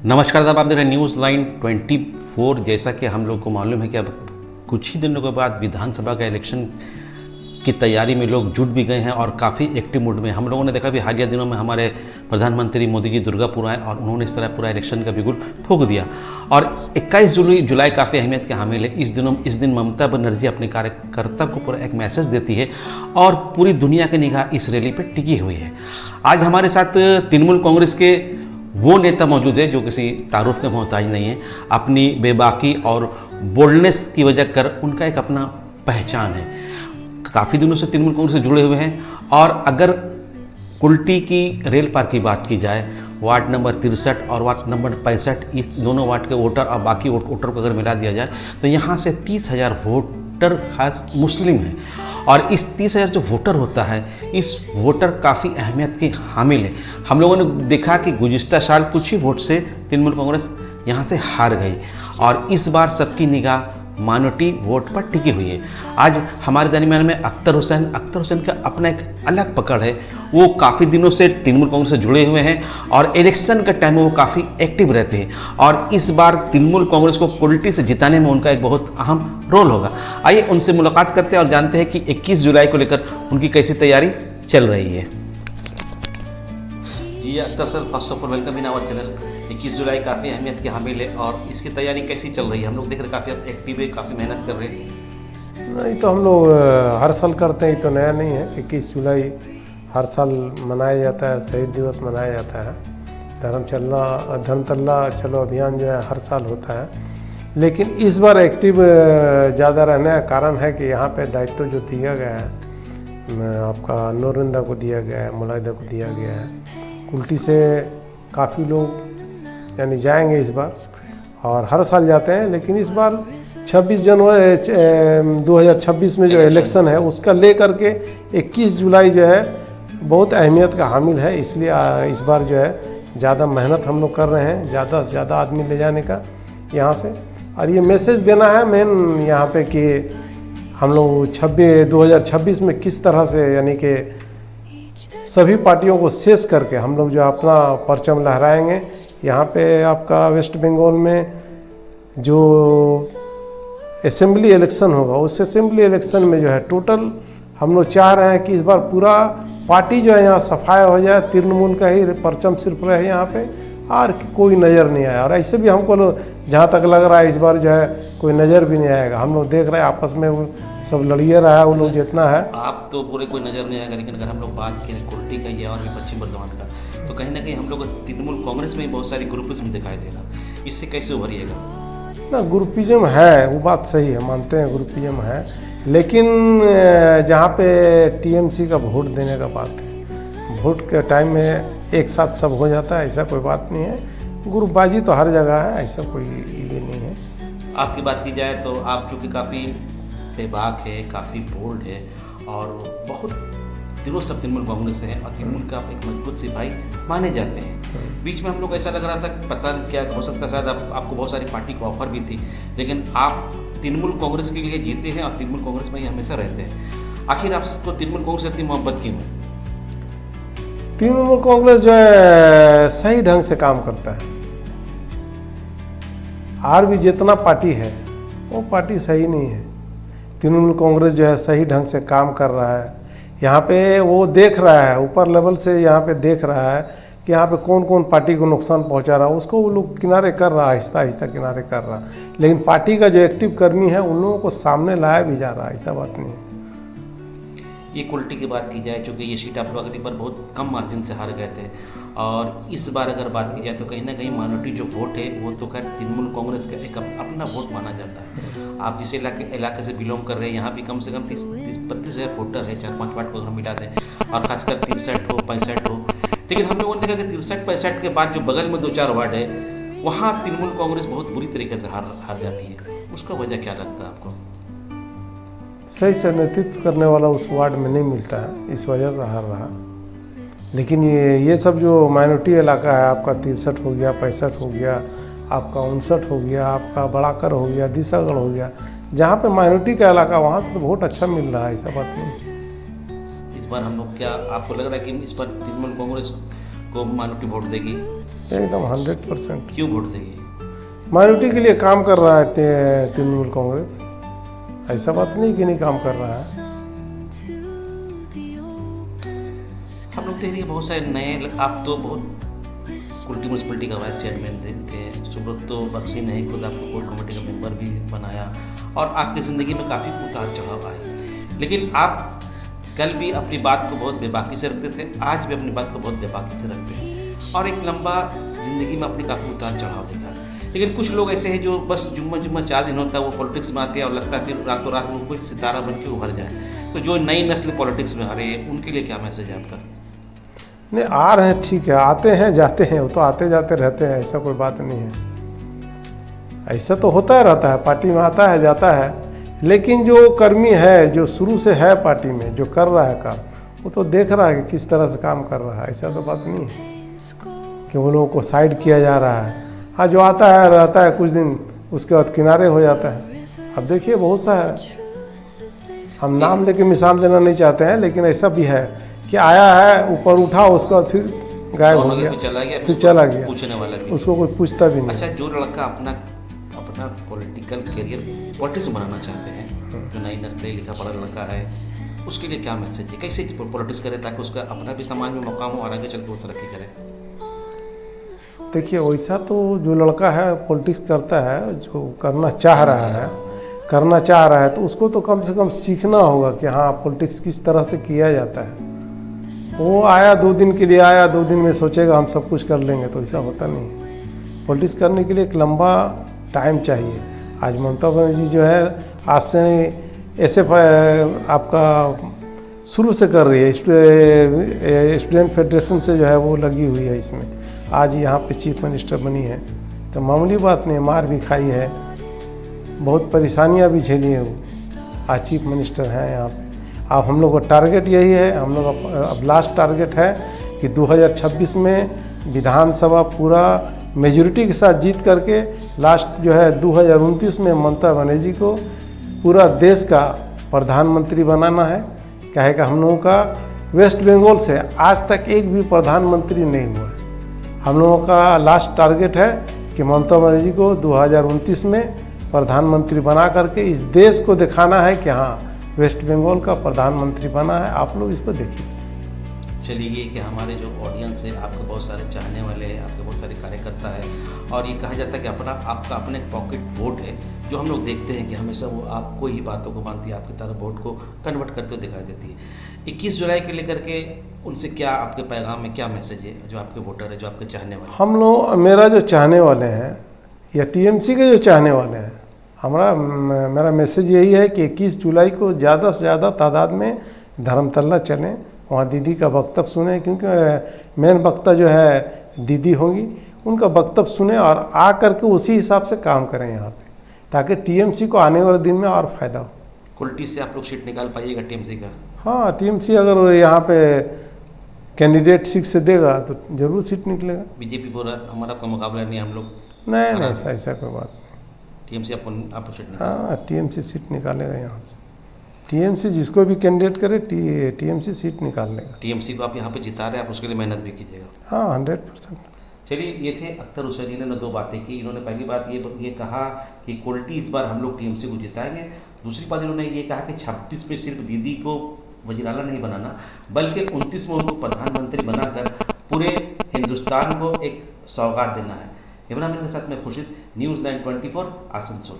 नमस्कार साहब, आप देख रहे हैं न्यूज़ लाइन 24। जैसा कि हम लोग को मालूम है कि अब कुछ ही दिनों के बाद विधानसभा का इलेक्शन की तैयारी में लोग जुट भी गए हैं और काफ़ी एक्टिव मूड में। हम लोगों ने देखा भी हालिया दिनों में हमारे प्रधानमंत्री मोदी जी दुर्गापुर आए और उन्होंने इस तरह पूरा इलेक्शन का बिगुल फूंक दिया। और 21 जुलाई काफ़ी अहमियत के हामिल है। इस दिन ममता बनर्जी अपने कार्यकर्ता को पूरा एक मैसेज देती है और पूरी दुनिया की निगाह इस रैली पर टिकी हुई है। आज हमारे साथ तृणमूल कांग्रेस के वो नेता मौजूद है जो किसी तारुफ के मोहताज नहीं है। अपनी बेबाकी और बोल्डनेस की वजह कर उनका एक अपना पहचान है। काफ़ी दिनों से तृणमूल कांग्रेस से जुड़े हुए हैं। और अगर कुल्टी की रेल पार की बात की जाए, वार्ड नंबर 63 और वार्ड नंबर 65, इस दोनों वार्ड के वोटर और बाकी वोटर को अगर मिला दिया जाए तो यहाँ से 30,000 वोटर खास मुस्लिम हैं। और इस 30,000 जो वोटर होता है, इस वोटर काफ़ी अहमियत की हामिल है। हम लोगों ने देखा कि गुज़िश्ता साल कुछ ही वोट से तृणमूल कांग्रेस यहाँ से हार गई और इस बार सबकी निगाह माइनॉरिटी वोट पर टिकी हुई है। आज हमारे दरमियान में अख्तर हुसैन का अपना एक अलग पकड़ है। वो काफ़ी दिनों से तृणमूल कांग्रेस से जुड़े हुए हैं और इलेक्शन के टाइम में वो काफ़ी एक्टिव रहते हैं और इस बार तृणमूल कांग्रेस को कुल्टी से जिताने में उनका एक बहुत अहम रोल होगा। आइए उनसे मुलाकात करते हैं और जानते हैं कि 21 जुलाई को लेकर उनकी कैसी तैयारी चल रही है। जी Akhtar sir, first of all welcome in our channel. 21 जुलाई काफ़ी अहमियत की हामिल है और इसकी तैयारी कैसी चल रही है? हम लोग देख रहे हैं काफ़ी एक्टिव है, काफ़ी मेहनत कर रहे हैं। नहीं तो हम लोग हर साल करते हैं, तो नया नहीं है। 21 जुलाई हर साल मनाया जाता है, शहीद दिवस मनाया जाता है। धर्मतल्ला चलो अभियान जो है हर साल होता है, लेकिन इस बार एक्टिव ज़्यादा रहने का कारण है कि यहाँ पे दायित्व जो दिया गया है, आपका नूरिंदा को दिया गया है, मुलाहिदा को दिया गया है। कुल्टी से काफ़ी लोग यानी जाएंगे इस बार और हर साल जाते हैं, लेकिन इस बार 26 जनवरी 2026 में जो इलेक्शन है उसका लेकर के 21 जुलाई जो है बहुत अहमियत का हामिल है। इसलिए इस बार जो है ज़्यादा मेहनत हम लोग कर रहे हैं, ज़्यादा से ज़्यादा आदमी ले जाने का यहाँ से। और ये मैसेज देना है मेन यहाँ पे कि हम लोग 2026 में किस तरह से यानी कि सभी पार्टियों को शेष करके हम लोग जो अपना परचम लहराएंगे। यहाँ पे आपका वेस्ट बंगाल में जो असेंबली इलेक्शन होगा, उस असेंबली इलेक्शन में जो है टोटल हम लोग चाह रहे हैं कि इस बार पूरा पार्टी जो है यहाँ सफाया हो जाए, तृणमूल का ही परचम सिर्फ रहे यहाँ पे और कोई नज़र नहीं आया। और ऐसे भी हमको जहाँ तक लग रहा है इस बार जो है कोई नज़र भी नहीं आएगा। हम लोग देख रहे हैं आपस में वो सब लड़िए रहा है, वो लोग जितना है। आप तो पूरे कोई नज़र नहीं आएगा, लेकिन अगर हम लोग बात करें कुल्टी का या और भी पश्चिम बर्धमान का, तो कहीं ना कहीं हम लोग तृणमूल कांग्रेस में बहुत सारी ग्रुपिज्म दिखाई दे रहा। इससे कैसे उभरिएगा? ना, ग्रुपिज्म है, वो बात सही है, मानते हैं ग्रुपिज्म है, लेकिन जहाँ पे टीएमसी का वोट देने का बात है, वोट के टाइम में एक साथ सब हो जाता है, ऐसा कोई बात नहीं है। ग्रुपबाजी तो हर जगह है, ऐसा कोई ये नहीं है। आपकी बात की जाए तो आप चूँकि काफ़ी बेबाक है, काफ़ी बोल्ड है और बहुत दिनों से तृणमूल कांग्रेस से हैं और तृणमूल का आप एक मजबूत सिपाही माने जाते हैं। बीच में हम लोग ऐसा लग रहा था, पता नहीं क्या हो सकता है, शायद आपको बहुत सारी पार्टी को ऑफर भी थी, लेकिन आप तृणमूल कांग्रेस के लिए जीते हैं और तृणमूल कांग्रेस में ही हमेशा रहते हैं। आखिर आपको तृणमूल कांग्रेस से इतनी मोहब्बत क्यों है? तृणमूल कांग्रेस जो है सही ढंग से काम करता है। और भी जितना पार्टी है वो पार्टी सही नहीं है। तृणमूल कांग्रेस जो है सही ढंग से काम कर रहा है। यहाँ पे वो देख रहा है, ऊपर लेवल से यहाँ पे देख रहा है कि यहाँ पे कौन कौन पार्टी को नुकसान पहुँचा रहा है, उसको वो लोग किनारे कर रहा है, आहिस्ता आहिस्ता किनारे कर रहा है। लेकिन पार्टी का जो एक्टिव कर्मी है उन लोगों को सामने लाया भी जा रहा है, ऐसा बात नहीं है। ये कुल्टी की बात की जाए, चूँकि ये सीट आप लोग अगली बार बहुत कम मार्जिन से हार गए थे और इस बार अगर बात की जाए तो कहीं ना कहीं माइनॉरिटी जो वोट है वो तो खैर तृणमूल कांग्रेस का एक अपना वोट माना जाता है। आप जिस इलाके से बिलोंग कर रहे हैं, यहाँ भी कम से कम 30-32,000 वोटर है, 4-5 वार्ड को अगर मिला दें और खासकर 63 हो 65 हो। लेकिन हम लोगों ने देखा कि 63-65 के बाद जो बगल में 2-4 वार्ड है वहाँ तृणमूल कांग्रेस बहुत बुरी तरीके से हार जाती है। उसका वजह क्या लगता है आपको? सही से नेतृत्व करने वाला उस वार्ड में नहीं मिलता है, इस वजह से हार रहा। लेकिन ये सब जो माइनॉरिटी इलाका है, आपका 63 हो गया, 65 हो गया, आपका 59 हो गया, आपका बड़ाकर हो गया, दिशागढ़ हो गया, जहाँ पे माइनॉरिटी का इलाका वहाँ से तो वोट अच्छा मिल रहा है, ऐसा बात नहीं। इस बार हम लोग क्या आपको लग रहा है कि इस बार तृणमूल कांग्रेस को माइनॉरिटी वोट देगी? एकदम 100%। क्यों वोट देंगे? माइनॉरिटी के लिए काम कर रहा है तृणमूल कांग्रेस, ऐसा बात नहीं कि नहीं काम कर रहा है। हम लोग देख रहे हैं बहुत सारे नए, आप तो बहुत कुल्टी म्यूनसिपलिटी का वाइस चेयरमैन थे, सुब्रत तो बख्शी ने खुद आपको कोर कमेटी का मेंबर भी बनाया और आपकी ज़िंदगी में काफ़ी उतार चढ़ाव आए, लेकिन आप कल भी अपनी बात को बहुत बेबाकी से रखते थे, आज भी अपनी बात को बहुत बेबाकी से रखते हैं और एक लंबा ज़िंदगी में अपनी काफ़ी उतार चढ़ाव देखा। लेकिन कुछ लोग ऐसे हैं जो बस जुम्मा 4 दिन होता है वो पॉलिटिक्स में आते हैं और लगता है कि रातों रात वो कोई सितारा बन के उभर जाए। तो जो नई नस्ल पॉलिटिक्स में आ रही है उनके लिए क्या मैसेज है आपका? नहीं, आ रहे हैं ठीक है, आते हैं जाते हैं, वो तो आते जाते रहते हैं, ऐसा कोई बात नहीं है। ऐसा तो होता रहता है, पार्टी में आता है जाता है, लेकिन जो कर्मी है जो शुरू से है पार्टी में जो कर रहा है काम, वो तो देख रहा है कि किस तरह से काम कर रहा है। ऐसा तो बात नहीं है कि वो लोगों को साइड किया जा रहा है। हाँ, जो आता है रहता है कुछ दिन, उसके बाद किनारे हो जाता है। अब देखिए बहुत सा है, हम नाम लेके मिसाल देना नहीं चाहते हैं, लेकिन ऐसा भी है कि आया है, ऊपर उठा, उसके बाद फिर गायब हो गया, फिर चला गया, पूछने वाला भी उसको कोई पूछता भी नहीं। अच्छा, जो लड़का अपना पॉलिटिकल करियर पॉलिटिक्स बनाना चाहते हैं, जो नई नस्ल लिखा पढ़ा लड़का है, उसके लिए क्या मैसेज है? कैसे पॉलिटिक्स करे ताकि उसका अपना भी समाज में मकाम हो और आगे चल के वो तरक्की करे? देखिए, वैसा तो जो लड़का है पॉलिटिक्स करता है, जो करना चाह रहा है तो उसको तो कम से कम सीखना होगा कि हाँ पॉलिटिक्स किस तरह से किया जाता है। वो आया 2 दिन के लिए आया, 2 दिन में सोचेगा हम सब कुछ कर लेंगे, तो ऐसा होता नहीं है। पॉलिटिक्स करने के लिए एक लंबा टाइम चाहिए। आज ममता बनर्जी जो है आज से ऐसे आपका शुरू से कर रही है, स्टूडेंट फेडरेशन से जो है वो लगी हुई है इसमें, आज यहाँ पे चीफ मिनिस्टर बनी है, तो मामूली बात नहीं, मार भी खाई है, बहुत परेशानियाँ भी झेली है वो, आज चीफ मिनिस्टर हैं यहाँ पे। अब हम लोग का टारगेट यही है, हम लोग अब लास्ट टारगेट है कि 2026 में विधानसभा पूरा मेजॉरिटी के साथ जीत करके लास्ट जो है 2029 में ममता बनर्जी को पूरा देश का प्रधानमंत्री बनाना है। क्या है कि हम लोगों का वेस्ट बंगाल से आज तक एक भी प्रधानमंत्री नहीं हुआ है। हम लोगों का लास्ट टारगेट है कि ममता बनर्जी को 2029 में प्रधानमंत्री बना करके इस देश को दिखाना है कि हाँ वेस्ट बंगाल का प्रधानमंत्री बना है। आप लोग इस पर देखिए। चलिए, ये कि हमारे जो ऑडियंस है, आपके बहुत सारे चाहने वाले हैं, आपके बहुत सारे कार्यकर्ता है और ये कहा जाता है कि आपका अपने पॉकेट वोट है, जो हम लोग देखते हैं कि हमेशा वो आपको ही बातों को मानती है, आपकी तरह वोट को कन्वर्ट करते हुए दिखाई देती है। 21 जुलाई के लेकर के उनसे क्या आपके पैगाम में क्या मैसेज है, जो आपके वोटर है, जो आपके चाहने वाले? हम लोग, मेरा जो चाहने वाले हैं या टीएमसी के जो चाहने वाले हैं, मेरा मैसेज यही है कि 21 जुलाई को ज़्यादा से ज़्यादा तादाद में धर्मतल्ला चलें, वहाँ दीदी का वक्तव्य सुने, क्योंकि मेन वक्ता जो है दीदी होंगी, उनका वक्तव्य सुने और आ करके उसी हिसाब से काम करें यहाँ पे, ताकि टीएमसी को आने वाले दिन में और फायदा हो। कुल्टी से आप लोग सीट निकाल पाइएगा टीएमसी का? हाँ, टीएमसी अगर यहाँ पे कैंडिडेट 6 से देगा तो जरूर सीट निकलेगा। बीजेपी बोल रहा हमारा कोई मुकाबला नहीं, हम लोग नहीं, ऐसा कोई बात नहीं। टीएमसी आपको सीट निकाल? हाँ, टीएमसी सीट निकालेगा यहाँ से। टीएमसी जिसको भी कैंडिडेट करे टीएमसी सीट निकाल लेगा। टीएमसी को आप यहाँ पे जिता रहे हैं, आप उसके लिए मेहनत भी कीजिएगा। हाँ, 100%। चलिए, ये थे अख्तर हुसैन, ने 2 बातें की। इन्होंने पहली बात ये कहा कि कुल्टी इस बार हम लोग टीएमसी को जिताएंगे। दूसरी बात इन्होंने ये कहा कि 26 में सिर्फ दीदी को वज़ीर-ए-आला नहीं बनाना, बल्कि 29 में उनको प्रधानमंत्री बनाकर पूरे हिंदुस्तान को एक सौगात देना है। इमरान के साथ मैं खुर्शीद, न्यूज़ 9 24 आसनसोल।